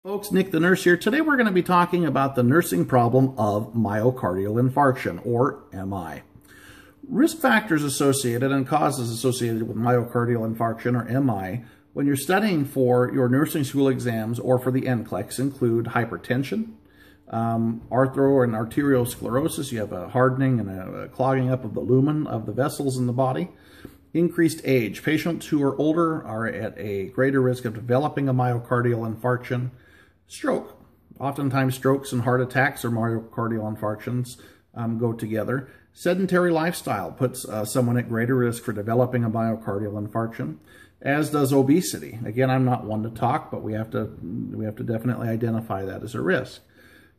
Folks, Nick the Nurse here. Today we're going to be talking about the nursing problem of myocardial infarction, or MI. Risk factors associated and causes associated with myocardial infarction, or MI, when you're studying for your nursing school exams or for the NCLEX include hypertension, arthro and arteriosclerosis. You have a hardening and a clogging up of the lumen of the vessels in the body. Increased age. Patients who are older are at a greater risk of developing a myocardial infarction. Stroke. Oftentimes strokes and heart attacks or myocardial infarctions go together. Sedentary lifestyle puts someone at greater risk for developing a myocardial infarction, as does obesity. Again, I'm not one to talk, but we have to definitely identify that as a risk.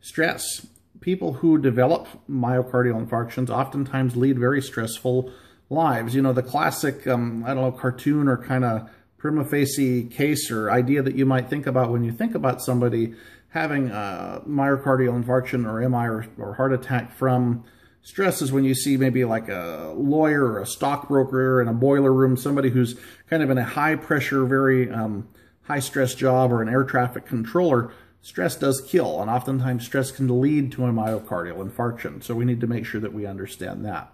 Stress. People who develop myocardial infarctions oftentimes lead very stressful lives. You know, the classic, cartoon or kind of prima facie case or idea that you might think about when you think about somebody having a myocardial infarction or MI or heart attack from stress is when you see maybe like a lawyer or a stockbroker in a boiler room, somebody who's kind of in a high pressure, very high stress job, or an air traffic controller. Stress does kill, and oftentimes stress can lead to a myocardial infarction. So we need to make sure that we understand that.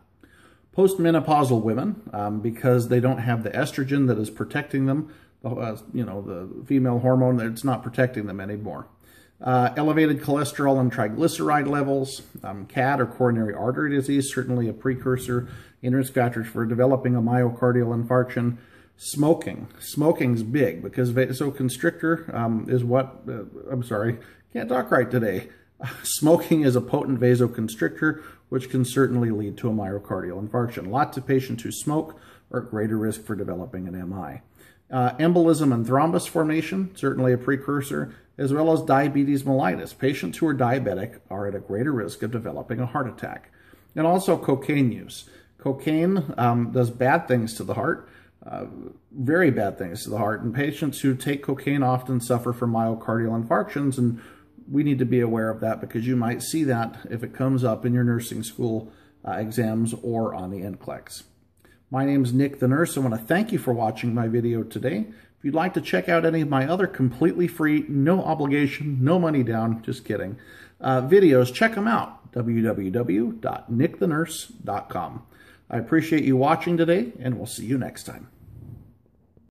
Postmenopausal women, because they don't have the estrogen that is protecting them, the female hormone, it's not protecting them anymore. Elevated cholesterol and triglyceride levels, CAD or coronary artery disease, certainly a precursor in risk factors for developing a myocardial infarction. Smoking. Smoking's big because vasoconstrictor is what, can't talk right today. Smoking is a potent vasoconstrictor, which can certainly lead to a myocardial infarction. Lots of patients who smoke are at greater risk for developing an MI. Embolism and thrombus formation, certainly a precursor, as well as diabetes mellitus. Patients who are diabetic are at a greater risk of developing a heart attack. And also cocaine use. Cocaine does bad things to the heart, very bad things to the heart, and patients who take cocaine often suffer from myocardial infarctions, and we need to be aware of that because you might see that if it comes up in your nursing school exams or on the NCLEX. My name is Nick the Nurse. I want to thank you for watching my video today. If you'd like to check out any of my other completely free, no obligation, no money down, just kidding, videos, check them out, www.nickthenurse.com. I appreciate you watching today, and we'll see you next time.